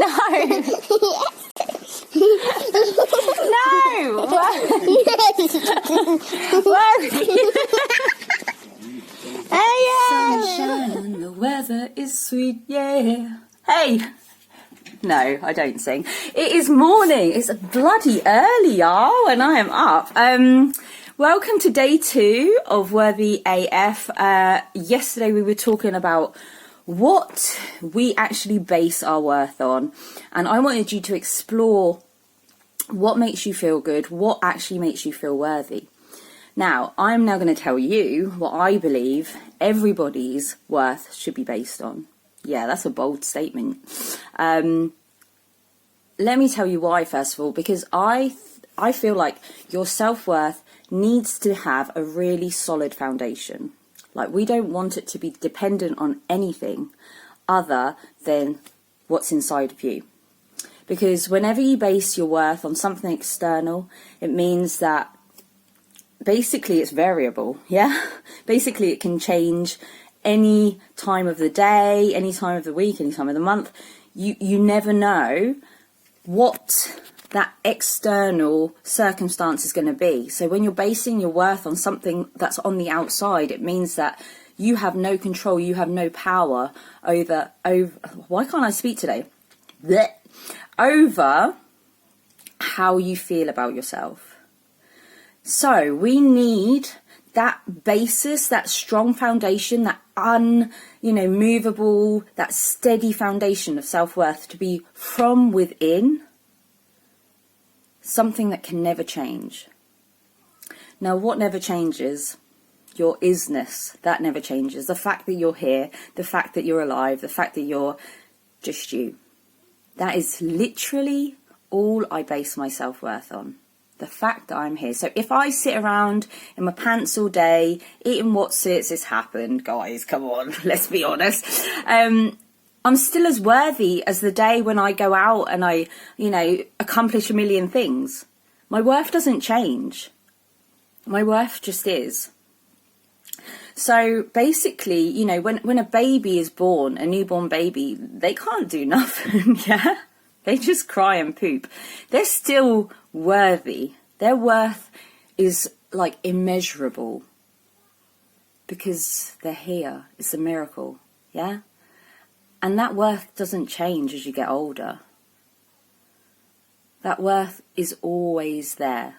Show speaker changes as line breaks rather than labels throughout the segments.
No! Worthy! Hey, yeah! Sunshine, the weather is sweet, yeah. Hey! No, I don't sing. It is morning. It's bloody early, y'all, and I am up. Welcome to day 2 of WorthyAF. Yesterday we were talking about what we actually base our worth on, and I wanted you to explore what makes you feel good, what actually makes you feel worthy. Now, I'm now going to tell you what I believe everybody's worth should be based on. Yeah, that's a bold statement. Let me tell you why, first of all, because I feel like your self-worth needs to have a really solid foundation. Like, we don't want it to be dependent on anything other than what's inside of you. Because whenever you base your worth on something external, it means that basically it's variable, yeah? Basically it can change any time of the day, any time of the week, any time of the month. You never know what that external circumstance is going to be. So when you're basing your worth on something that's on the outside, it means that you have no control, you have no power over why can't I speak today? Blech. Over how you feel about yourself. So we need that basis, that strong foundation, that movable, that steady foundation of self-worth to be from within, something that can never change. Now, what never changes? Your isness. That never changes. The fact that you're here, the fact that you're alive, the fact that you're just you. That is literally all I base my self-worth on. The fact that I'm here. So if I sit around in my pants all day, eating Wotsits, it's happened, guys, come on, let's be honest. I'm still as worthy as the day when I go out and I, accomplish a million things. My worth doesn't change. My worth just is. So basically, when a baby is born, a newborn baby, they can't do nothing, yeah? They just cry and poop. They're still worthy. Their worth is like immeasurable because they're here. It's a miracle, yeah? And that worth doesn't change as you get older. That worth is always there.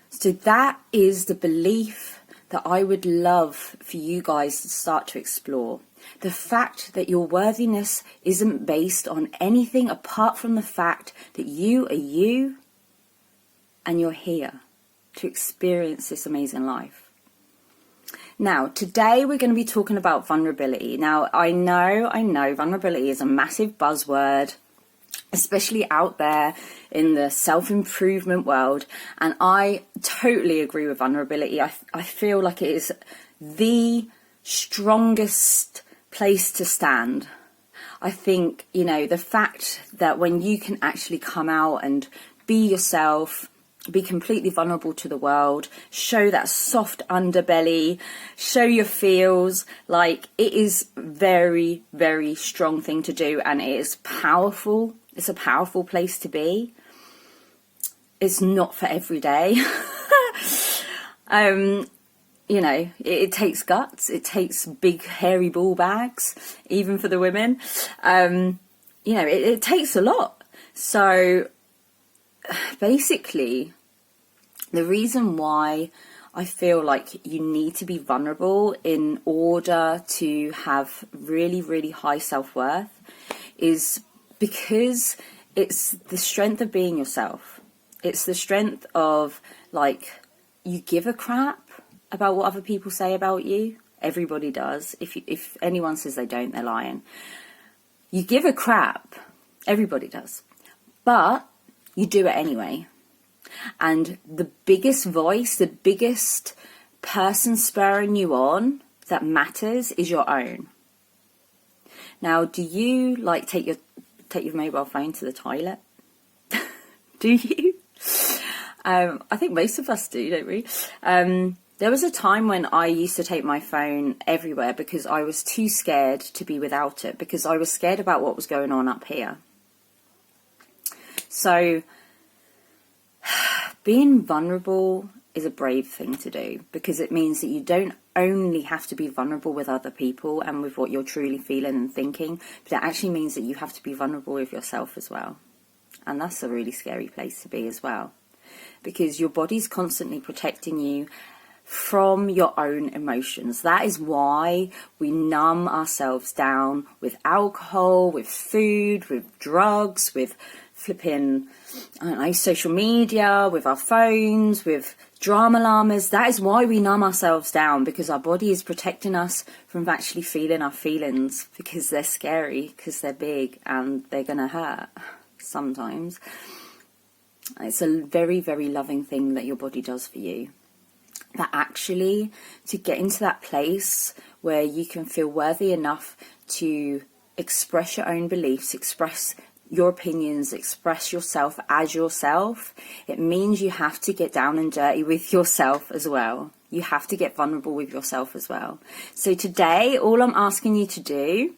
So that is the belief that I would love for you guys to start to explore. The fact that your worthiness isn't based on anything apart from the fact that you are you and you're here to experience this amazing life. Now, today we're going to be talking about vulnerability. Now, I know vulnerability is a massive buzzword, especially out there in the self-improvement world. And I totally agree with vulnerability. I feel like it is the strongest place to stand. I think, the fact that when you can actually come out and be yourself, be completely vulnerable to the world, show that soft underbelly, show your feels, like, it is very, very strong thing to do, and it is powerful. It's a powerful place to be. It's not for every day. It takes guts. It takes big hairy ball bags, even for the women. It takes a lot. So basically, the reason why I feel like you need to be vulnerable in order to have really, really high self-worth is because it's the strength of being yourself. It's the strength of, you give a crap about what other people say about you. Everybody does. If anyone says they don't, they're lying. You give a crap. Everybody does. But you do it anyway. And the biggest voice, the biggest person spurring you on that matters is your own. Now, do you take your mobile phone to the toilet? Do you? I think most of us do, don't we? There was a time when I used to take my phone everywhere because I was too scared to be without it, because I was scared about what was going on up here. So being vulnerable is a brave thing to do, because it means that you don't only have to be vulnerable with other people and with what you're truly feeling and thinking, but it actually means that you have to be vulnerable with yourself as well. And that's a really scary place to be as well, because your body's constantly protecting you from your own emotions. That is why we numb ourselves down with alcohol, with food, with drugs, with flipping, I don't know, social media, with our phones, with drama llamas. That is why we numb ourselves down, because our body is protecting us from actually feeling our feelings, because they're scary, because they're big and they're going to hurt sometimes. It's a very, very loving thing that your body does for you. But actually, to get into that place where you can feel worthy enough to express your own beliefs, express your opinions, express yourself as yourself, it means you have to get down and dirty with yourself as well. You have to get vulnerable with yourself as well. So today, all I'm asking you to do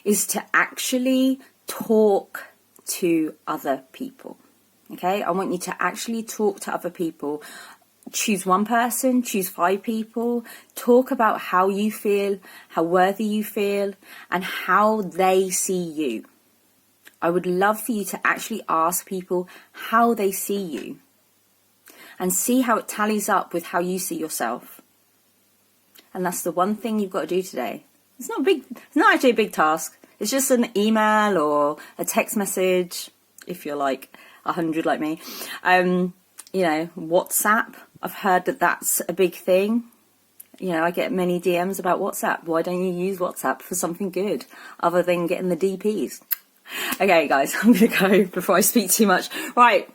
is to actually talk to other people. Okay? I want you to actually talk to other people. Choose one person, choose 5 people, talk about how you feel, how worthy you feel, and how they see you. I would love for you to actually ask people how they see you and see how it tallies up with how you see yourself. And that's the one thing you've got to do today. It's not actually a big task. It's just an email or a text message, if you're like 100 like me. WhatsApp. I've heard that that's a big thing. I get many DMs about WhatsApp. Why don't you use WhatsApp for something good other than getting the DPs? Okay, guys, I'm going to go before I speak too much. Right.